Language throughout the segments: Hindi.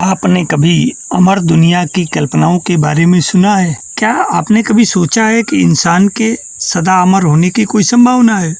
आपने कभी अमर दुनिया की कल्पनाओं के बारे में सुना है? क्या आपने कभी सोचा है कि इंसान के सदा अमर होने की कोई संभावना है?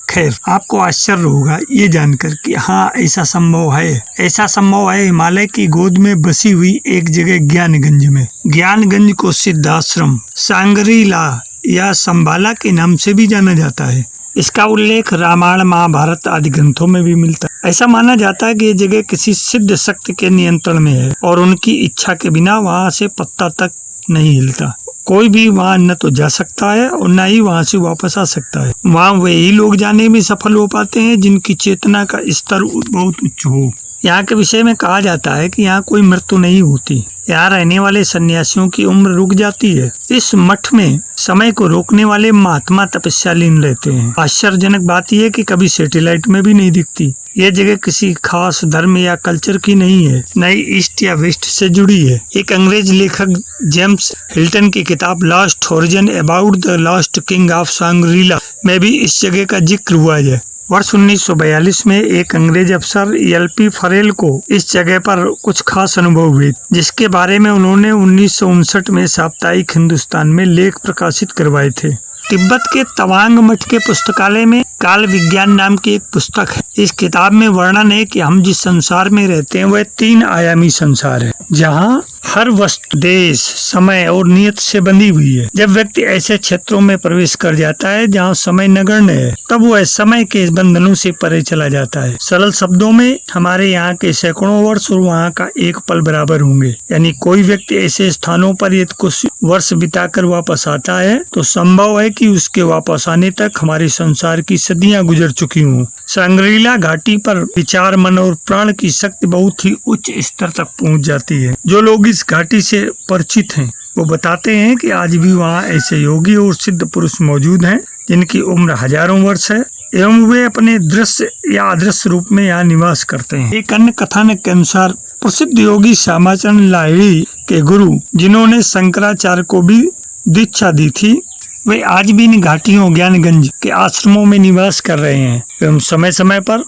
खैर, आपको आश्चर्य होगा ये जानकर कि हाँ, ऐसा संभव है। ऐसा संभव है हिमालय की गोद में बसी हुई एक जगह ज्ञानगंज में। ज्ञानगंज को सिद्ध आश्रम, सांगरीला या संबाला के नाम से भी जाना जाता है। इसका उल्लेख रामायण, महाभारत आदि ग्रंथों में भी मिलता है। ऐसा माना जाता है कि ये जगह किसी सिद्ध शक्ति के नियंत्रण में है और उनकी इच्छा के बिना वहाँ से पत्ता तक नहीं हिलता। कोई भी वहाँ न तो जा सकता है और न ही वहाँ से वापस आ सकता है। वहाँ वही लोग जाने में सफल हो पाते हैं जिनकी चेतना का स्तर बहुत उच्च हो। यहाँ के विषय में कहा जाता है कि यहाँ कोई मृत्यु नहीं होती। यहाँ रहने वाले सन्यासियों की उम्र रुक जाती है। इस मठ में समय को रोकने वाले महात्मा तपस्यालीन रहते हैं। आश्चर्यजनक बात यह है कि कभी सैटेलाइट में भी नहीं दिखती। यह जगह किसी खास धर्म या कल्चर की नहीं है, न ही ईस्ट या वेस्ट से जुड़ी है। एक अंग्रेज लेखक जेम्स हिल्टन की किताब last horizon about the last king of Shangrila में भी इस जगह का जिक्र हुआ है। वर्ष 1942 में एक अंग्रेज अफसर एल.पी. फरेल को इस जगह पर कुछ खास अनुभव हुए, जिसके बारे में उन्होंने 1959 में साप्ताहिक हिंदुस्तान में लेख प्रकाशित करवाए थे। तिब्बत के तवांग मठ के पुस्तकालय में काल विज्ञान नाम की एक पुस्तक है। इस किताब में वर्णन है कि हम जिस संसार में रहते हैं वह 3 आयामी संसार है, जहाँ हर वस्तु देश, समय और नियत से बंधी हुई है। जब व्यक्ति ऐसे क्षेत्रों में प्रवेश कर जाता है जहाँ समय नगण्य है, तब वह समय के बंधनों से परे चला जाता है। सरल शब्दों में, हमारे यहाँ के सैकड़ों वर्ष और वहाँ का एक पल बराबर होंगे। यानी कोई व्यक्ति ऐसे स्थानों पर यदि कुछ वर्ष बिताकर वापस आता है तो संभव है कि उसके वापस आने तक हमारे संसार की सदियां गुजर चुकी हों। सांग्रीला घाटी पर विचार, मन और प्राण की शक्ति बहुत ही उच्च स्तर तक पहुंच जाती है। जो लोग इस घाटी से परिचित हैं वो बताते हैं कि आज भी वहाँ ऐसे योगी और सिद्ध पुरुष मौजूद हैं जिनकी उम्र हजारों वर्ष है एवं वे अपने दृश्य या अदृश्य रूप में यहाँ निवास करते हैं। एक अन्य कथानक के अनुसार प्रसिद्ध योगी श्यामाचरण लाहिड़ी के गुरु, जिन्होंने शंकराचार्य को भी दीक्षा दी थी, वे आज भी इन घाटियों ज्ञानगंज के आश्रमों में निवास कर रहे हैं एवं समय समय पर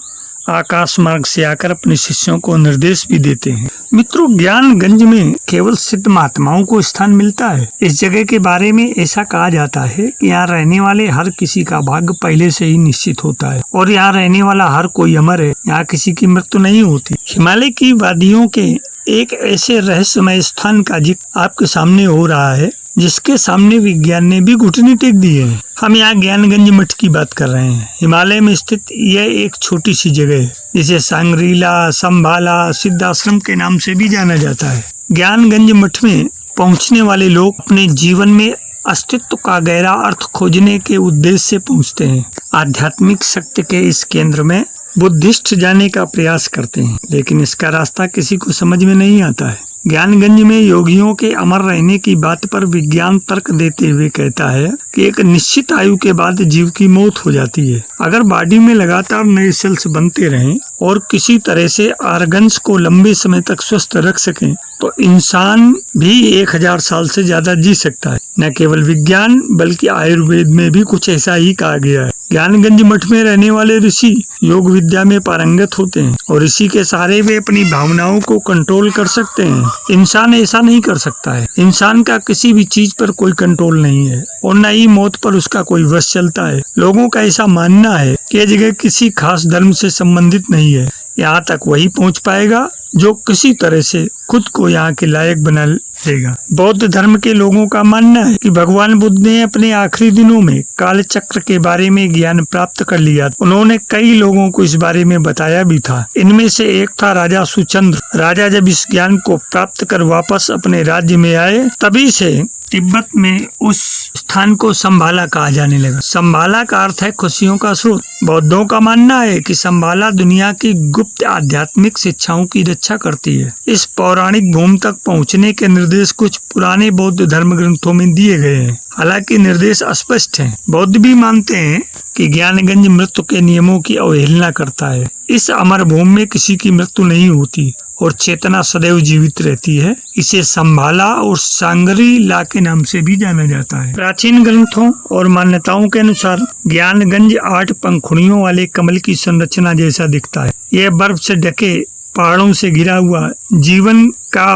आकाश मार्ग से आकर अपने शिष्यों को निर्देश भी देते हैं। मित्रों, ज्ञानगंज में केवल सिद्ध महात्माओं को स्थान मिलता है। इस जगह के बारे में ऐसा कहा जाता है कि यहाँ रहने वाले हर किसी का भाग्य पहले से ही निश्चित होता है और यहाँ रहने वाला हर कोई अमर है। यहाँ किसी की मृत्यु नहीं होती। हिमालय की वादियों के एक ऐसे रहस्यमय स्थान का जिक्र आपके सामने हो रहा है जिसके सामने विज्ञान ने भी घुटने टेक दिए हैं। हम यहाँ ज्ञानगंज मठ की बात कर रहे हैं। हिमालय में स्थित यह एक छोटी सी जगह है जिसे सांग्रीला, संबाला, सिद्धाश्रम के नाम से भी जाना जाता है। ज्ञानगंज मठ में पहुँचने वाले लोग अपने जीवन में अस्तित्व का गहरा अर्थ खोजने के उद्देश्य से पहुँचते हैं। आध्यात्मिक शक्ति के इस केंद्र में बुद्धिस्ट जाने का प्रयास करते हैं, लेकिन इसका रास्ता किसी को समझ में नहीं आता है। ज्ञानगंज में योगियों के अमर रहने की बात पर विज्ञान तर्क देते हुए कहता है कि एक निश्चित आयु के बाद जीव की मौत हो जाती है। अगर बॉडी में लगातार नए सेल्स बनते रहें और किसी तरह से ऑर्गन्स को लंबे समय तक स्वस्थ रख सकें तो इंसान भी 1000 साल से ज्यादा जी सकता है। न केवल विज्ञान बल्कि आयुर्वेद में भी कुछ ऐसा ही कहा गया है। ज्ञानगंज मठ में रहने वाले ऋषि योग विद्या में पारंगत होते हैं और इसी के सहारे वे अपनी भावनाओं को कंट्रोल कर सकते हैं। इंसान ऐसा नहीं कर सकता है। इंसान का किसी भी चीज पर कोई कंट्रोल नहीं है और न ही मौत पर उसका कोई वश चलता है। लोगों का ऐसा मानना है कि यह जगह किसी खास धर्म से संबंधित नहीं है। यहाँ तक वही पहुँच पाएगा जो किसी तरह से खुद को यहाँ के लायक बना लेगा। बौद्ध धर्म के लोगों का मानना है कि भगवान बुद्ध ने अपने आखिरी दिनों में काल चक्र के बारे में ज्ञान प्राप्त कर लिया। उन्होंने कई लोगों को इस बारे में बताया भी था। इनमें से एक था राजा सुचंद्र। राजा जब इस ज्ञान को प्राप्त कर वापस अपने राज्य में आए, तभी से तिब्बत में उस स्थान को संभाला कहा जाने लगा। संभाला का अर्थ है खुशियों का स्रोत। बौद्धों का मानना है कि संभाला दुनिया की गुप्त आध्यात्मिक शिक्षाओं की रक्षा करती है। इस पौराणिक भूमि तक पहुंचने के निर्देश कुछ पुराने बौद्ध धर्म ग्रंथों में दिए गए हैं। हालांकि निर्देश अस्पष्ट हैं। बौद्ध भी मानते हैं कि ज्ञानगंज मृत्यु के नियमों की अवहेलना करता है। इस अमर भूमि में किसी की मृत्यु नहीं होती और चेतना सदैव जीवित रहती है। इसे संभाला और सांगरीला के नाम से भी जाना जाता है। प्राचीन ग्रंथों और मान्यताओं के अनुसार ज्ञानगंज 8 पंखुड़ियों वाले कमल की संरचना जैसा दिखता है। यह बर्फ से ढके पहाड़ों से घिरा हुआ जीवन का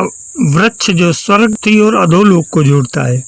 वृक्ष जो स्वर्ग और अधोलोक को जोड़ता है,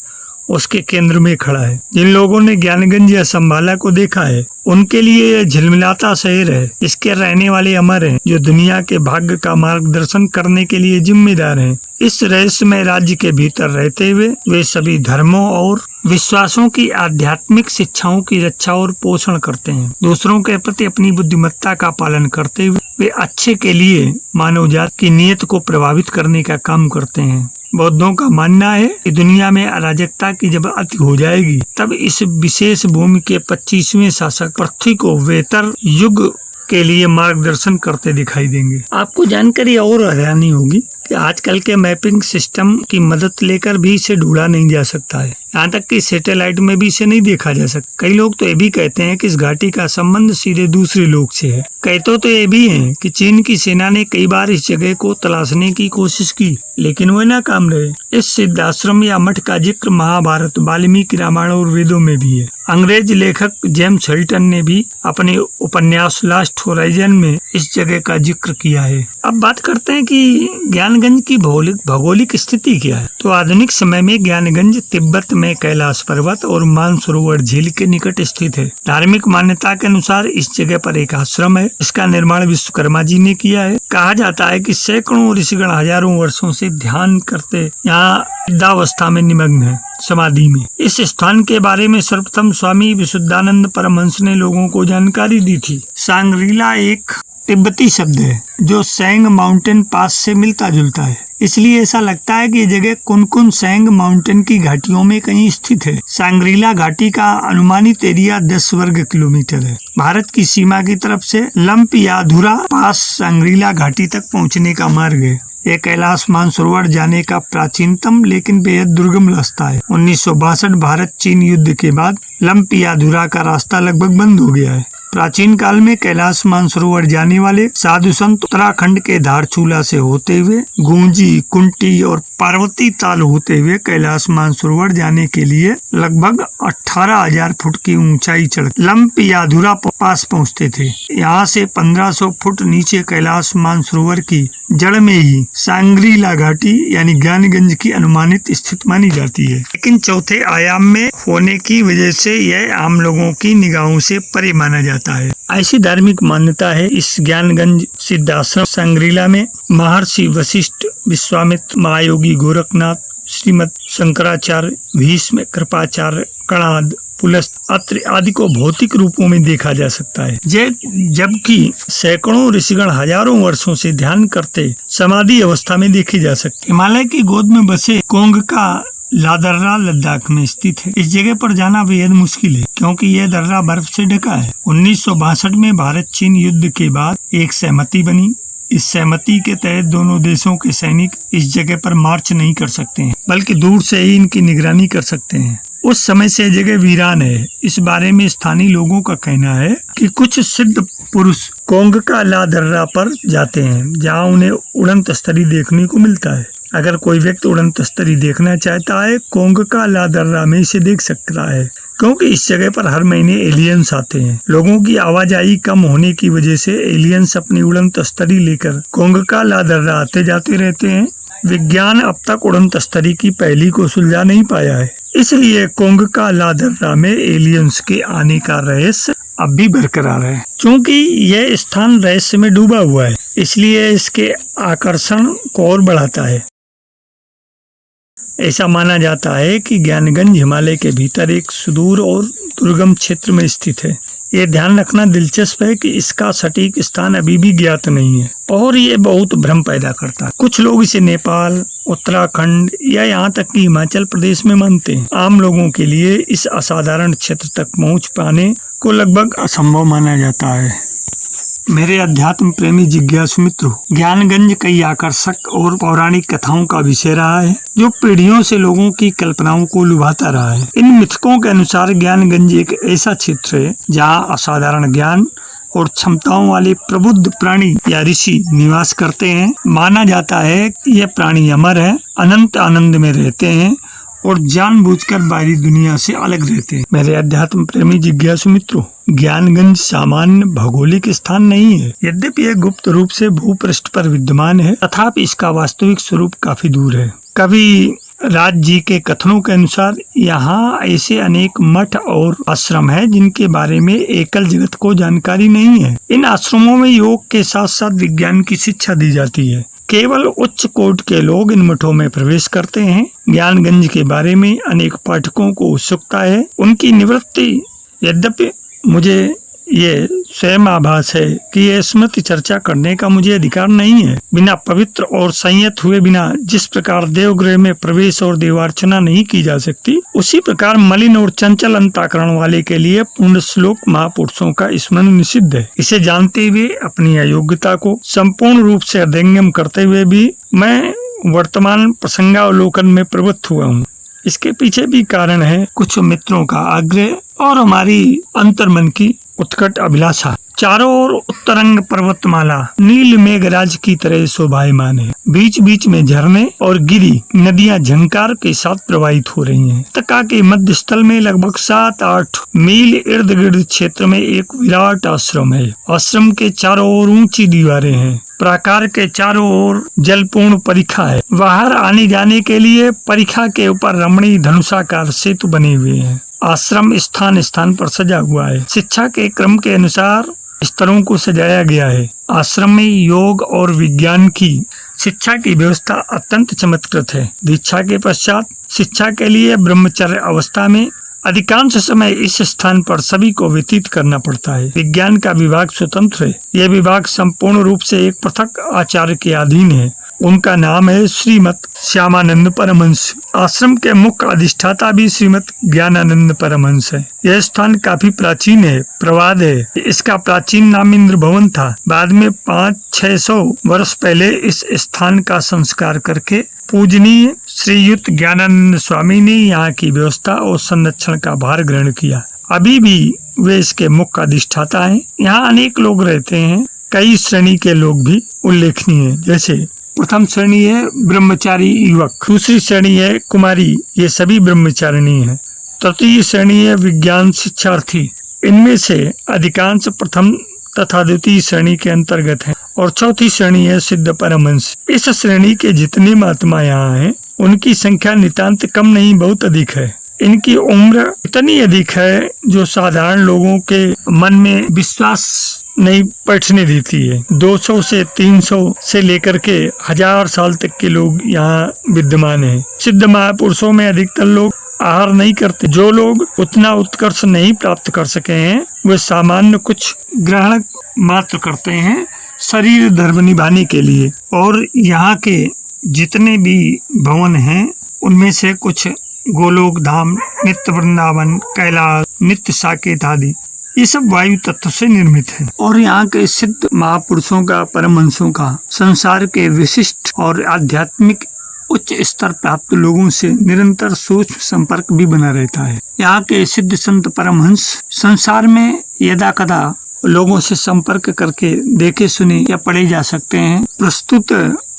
उसके केंद्र में खड़ा है। जिन लोगों ने ज्ञानगंज या संभाला को देखा है, उनके लिए यह झिलमिलाता शहर है। इसके रहने वाले अमर हैं, जो दुनिया के भाग्य का मार्गदर्शन करने के लिए जिम्मेदार हैं। इस रहस्यमय राज्य के भीतर रहते हुए वे सभी धर्मों और विश्वासों की आध्यात्मिक शिक्षाओं की रक्षा और पोषण करते हैं। दूसरों के प्रति अपनी बुद्धिमत्ता का पालन करते हुए वे अच्छे के लिए मानव जाति की नीयत को प्रभावित करने का काम करते हैं। बौद्धों का मानना है कि दुनिया में अराजकता की जब अति हो जाएगी, तब इस विशेष भूमि के 25वें शासक पृथ्वी को बेहतर युग के लिए मार्गदर्शन करते दिखाई देंगे। आपको जानकारी और हैरानी होगी कि आजकल के मैपिंग सिस्टम की मदद लेकर भी इसे ढूंढा नहीं जा सकता है। यहाँ तक कि सैटेलाइट में भी इसे नहीं देखा जा सकता। कई लोग तो ये भी कहते हैं कि इस घाटी का संबंध सीधे दूसरे लोक से है। कहते तो ये भी हैं कि चीन की सेना ने कई बार इस जगह को तलाशने की कोशिश की, लेकिन वह नाकाम रहे। इस सिद्धाश्रम या मठ का जिक्र महाभारत, वाल्मीकि रामायण और वेदों में भी है। अंग्रेज लेखक जेम्स हिल्टन ने भी अपने उपन्यास लास्ट होराइजन में इस जगह का जिक्र किया है। अब बात करते हैं कि ज्ञानगंज की भौगोलिक स्थिति क्या है। तो आधुनिक समय में ज्ञानगंज तिब्बत में कैलाश पर्वत और मानसरोवर झील के निकट स्थित है। धार्मिक मान्यता के अनुसार इस जगह पर एक आश्रम है। इसका निर्माण विश्वकर्मा जी ने किया है। कहा जाता है कि सैकड़ों ऋषिगण हजारों वर्षों से ध्यान करते यहाँ सिद्धावस्था में निमग्न है, समाधि में। इस स्थान के बारे में सर्वप्रथम स्वामी विशुद्धानंद परमहंस ने लोगों को जानकारी दी थी। सांग्रीला एक तिब्बती शब्द है जो सैंग माउंटेन पास से मिलता जुलता है, इसलिए ऐसा लगता है कि ये जगह कुन सैंग माउंटेन की घाटियों में कहीं स्थित है। सांग्रीला घाटी का अनुमानित एरिया 10 वर्ग किलोमीटर है। भारत की सीमा की तरफ से लंपियाधुरा पास सांग्रीला घाटी तक पहुंचने का मार्ग है। यह कैलाश मानसरोवर जाने का प्राचीनतम लेकिन बेहद दुर्गम रास्ता है। 1962 भारत चीन युद्ध के बाद लंपियाधुरा का रास्ता लगभग बंद हो गया है। प्राचीन काल में कैलाश मानसरोवर जाने वाले साधु संत उत्तराखंड के धारचूला से होते हुए गूंजी, कुंटी और पार्वती ताल होते हुए कैलाश मानसरोवर जाने के लिए लगभग 18,000 फुट की ऊंचाई चढ़ लंपियाधुरा पास पहुंचते थे। यहाँ से 1500 फुट नीचे कैलाश मानसरोवर की जड़ में ही सांग्रीला घाटी यानी ज्ञानगंज की अनुमानित स्थित मानी जाती है, लेकिन चौथे आयाम में होने की वजह से यह आम लोगों की निगाहों से परे माना जाता है। ऐसी धार्मिक मान्यता है। इस ज्ञानगंज सिद्धाश्रम सांग्रीला में महर्षि वशिष्ठ, विश्वामित्र, महायोगी गोरखनाथ, श्रीमद शंकराचार्य, भीष्म, कृपाचार्य, कणाद, पुलस्त, अत्रि आदि को भौतिक रूपों में देखा जा सकता है, जबकि सैकड़ों ऋषिगण हजारों वर्षों से ध्यान करते समाधि अवस्था में देखे जा सकते। हिमालय की गोद में बसे कोंग का लादर्रा लद्दाख में स्थित है। इस जगह पर जाना बेहद मुश्किल है क्योंकि यह दर्रा बर्फ से ढका है। 1962 में भारत चीन युद्ध के बाद एक सहमति बनी। इस सहमति के तहत दोनों देशों के सैनिक इस जगह पर मार्च नहीं कर सकते हैं, बल्कि दूर से ही इनकी निगरानी कर सकते हैं। उस समय से जगह वीरान है। इस बारे में स्थानीय लोगों का कहना है कि कुछ सिद्ध पुरुष कोंग का लादर्रा पर जाते हैं, जहां उन्हें उड़न तस्तरी देखने को मिलता है। अगर कोई व्यक्ति उड़न तस्तरी देखना चाहता है, कोंग का लादर्रा में इसे देख सकता है, क्योंकि इस जगह पर हर महीने एलियंस आते हैं। लोगों की आवाजाही कम होने की वजह से एलियंस अपनी उड़न तस्तरी लेकर कोंग का लादर्रा आते जाते रहते हैं। विज्ञान अब तक उड़न तस्तरी की पहेली को सुलझा नहीं पाया है, इसलिए कोंग का लादर्रा में एलियंस के आने का रहस्य अब भी बरकरार है। क्योंकि यह स्थान रहस्य में डूबा हुआ है, इसलिए इसके आकर्षण को और बढ़ाता है। ऐसा माना जाता है कि ज्ञानगंज हिमालय के भीतर एक सुदूर और दुर्गम क्षेत्र में स्थित है। ये ध्यान रखना दिलचस्प है कि इसका सटीक स्थान अभी भी ज्ञात नहीं है और ये बहुत भ्रम पैदा करता है। कुछ लोग इसे नेपाल, उत्तराखंड या यहाँ तक कि हिमाचल प्रदेश में मानते हैं। आम लोगों के लिए इस असाधारण क्षेत्र तक पहुँच पाने को लगभग असंभव माना जाता है। मेरे अध्यात्म प्रेमी जिज्ञासु मित्रों, ज्ञानगंज कई आकर्षक और पौराणिक कथाओं का विषय रहा है जो पीढ़ियों से लोगों की कल्पनाओं को लुभाता रहा है। इन मिथकों के अनुसार ज्ञानगंज एक ऐसा क्षेत्र है जहां असाधारण ज्ञान और क्षमताओं वाले प्रबुद्ध प्राणी या ऋषि निवास करते हैं। माना जाता है कि यह प्राणी अमर है, अनंत आनंद में रहते हैं और जानबूझकर बाहरी दुनिया से अलग रहते हैं। मेरे अध्यात्म प्रेमी जिज्ञासु मित्रों, ज्ञानगंज सामान्य भौगोलिक स्थान नहीं है। यद्यपि यह गुप्त रूप से भूपृष्ठ पर विद्यमान है, तथापि इसका वास्तविक स्वरूप काफी दूर है। कवि राज जी के कथनों के अनुसार यहाँ ऐसे अनेक मठ और आश्रम है जिनके बारे में एकल जगत को जानकारी नहीं है। इन आश्रमों में योग के साथ साथ विज्ञान की शिक्षा दी जाती है। केवल उच्च कोटि के लोग इन मठों में प्रवेश करते हैं। ज्ञानगंज के बारे में अनेक पाठकों को उत्सुकता है, उनकी निवृत्ति। यद्यपि मुझे ये स्वयं आभास है कि यह स्मृति चर्चा करने का मुझे अधिकार नहीं है। बिना पवित्र और संयत हुए बिना जिस प्रकार देवगृह में प्रवेश और देवार्चना नहीं की जा सकती, उसी प्रकार मलिन और चंचल अंतःकरण वाले के लिए पूर्ण श्लोक महापुरुषों का स्मरण निषिद्ध है। इसे जानते हुए अपनी अयोग्यता को संपूर्ण रूप से हृदयंगम करते हुए भी मैं वर्तमान प्रसंगावलोकन में प्रवृत्त हुआ हूँ। इसके पीछे भी कारण है कुछ मित्रों का आग्रह और हमारी अंतर्मन की उत्कट अभिलाषा। चारों ओर उत्तरंग पर्वतमाला नील मेघराज की तरह शोभायमान है। बीच बीच में झरने और गिरी नदियां झंकार के साथ प्रवाहित हो रही हैं। तका के मध्य स्थल में लगभग 7-8 मील इर्द गिर्द क्षेत्र में एक विराट आश्रम है। आश्रम के चारों ओर ऊंची दीवारें हैं। प्राकार के चारों ओर जलपूर्ण परिखा है। बाहर आने जाने के लिए परिखा के ऊपर रमणीय धनुषाकार सेतु बने हुए हैं। आश्रम स्थान स्थान पर सजा हुआ है। शिक्षा के क्रम के अनुसार स्तरों को सजाया गया है। आश्रम में योग और विज्ञान की शिक्षा की व्यवस्था अत्यंत चमत्कृत है। दीक्षा के पश्चात शिक्षा के लिए ब्रह्मचर्य अवस्था में अधिकांश समय इस स्थान पर सभी को व्यतीत करना पड़ता है। विज्ञान का विभाग स्वतंत्र है। यह विभाग संपूर्ण रूप से एक पृथक आचार्य के अधीन है। उनका नाम है श्रीमत श्यामानंद परमहंस। आश्रम के मुख्य अधिष्ठाता भी श्रीमत ज्ञानानंद परमहंस है। यह स्थान काफी प्राचीन है, प्रवाद है। इसका प्राचीन नाम इंद्र भवन था। बाद में 500-600 वर्ष पहले इस स्थान का संस्कार करके पूजनीय श्रीयुत ज्ञानानंद स्वामी ने यहाँ की व्यवस्था और संरक्षण का भार ग्रहण किया। अभी भी वे इसके मुख्य अधिष्ठाता हैं। यहाँ अनेक लोग रहते हैं। कई श्रेणी के लोग भी उल्लेखनीय हैं। जैसे प्रथम श्रेणी है ब्रह्मचारी युवक, दूसरी श्रेणी है कुमारी, ये सभी ब्रह्मचारिणी हैं। तृतीय श्रेणी है विज्ञान शिक्षार्थी। इनमें से अधिकांश प्रथम तथा द्वितीय श्रेणी के अंतर्गत हैं। और चौथी श्रेणी है सिद्ध परमहंस। इस श्रेणी के जितने महात्मा यहाँ हैं, उनकी संख्या नितांत कम नहीं, बहुत अधिक है। इनकी उम्र इतनी अधिक है जो साधारण लोगों के मन में विश्वास नहीं बैठने देती है। 200 से 300 से लेकर के 1000 साल तक के लोग यहाँ विद्यमान हैं। सिद्ध महापुरुषों में अधिकतर लोग आहार नहीं करते। जो लोग उतना उत्कर्ष नहीं प्राप्त कर सके हैं, वे सामान्य कुछ ग्रहण मात्र करते हैं शरीर धर्म निभाने के लिए। और यहाँ के जितने भी भवन हैं, उनमें से कुछ गोलोक धाम, नित्य वृंदावन, कैलाश, नित्य साकेत आदि, ये सब वायु तत्व से निर्मित है। और यहाँ के सिद्ध महापुरुषों का, परमहंसों का संसार के विशिष्ट और आध्यात्मिक उच्च स्तर प्राप्त लोगों से निरंतर सूक्ष्म संपर्क भी बना रहता है। यहाँ के सिद्ध संत परमहंस संसार में यदा कदा लोगों से संपर्क करके देखे सुने या पढ़े जा सकते हैं। प्रस्तुत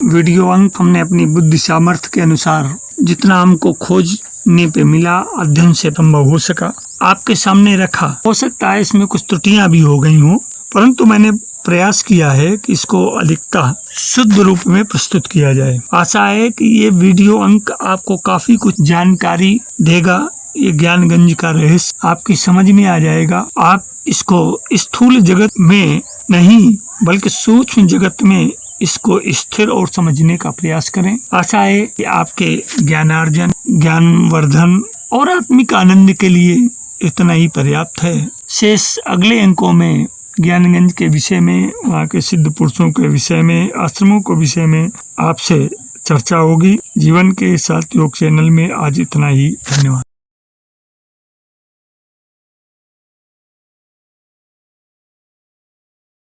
वीडियो अंक हमने अपनी बुद्धि सामर्थ्य के अनुसार जितना हमको खोजने पे मिला, अध्ययन से संभव हो सका, आपके सामने रखा। हो सकता है इसमें कुछ त्रुटियां भी हो गई हों, परंतु मैंने प्रयास किया है कि इसको अधिकता शुद्ध रूप में प्रस्तुत किया जाए। आशा है कि ये वीडियो अंक आपको काफी कुछ जानकारी देगा। ये ज्ञानगंज का रहस्य आपकी समझ में आ जाएगा। आप इसको स्थूल जगत में नहीं बल्कि सूक्ष्म जगत में इसको स्थिर और समझने का प्रयास करें। आशा है कि आपके ज्ञानार्जन, ज्ञानवर्धन और आत्मिक आनंद के लिए इतना ही पर्याप्त है। शेष अगले अंकों में ज्ञानगंज के विषय में, वहाँ के सिद्ध पुरुषों के विषय में, आश्रमों के विषय में आपसे चर्चा होगी। जीवन के साथ योग चैनल में आज इतना ही। धन्यवाद।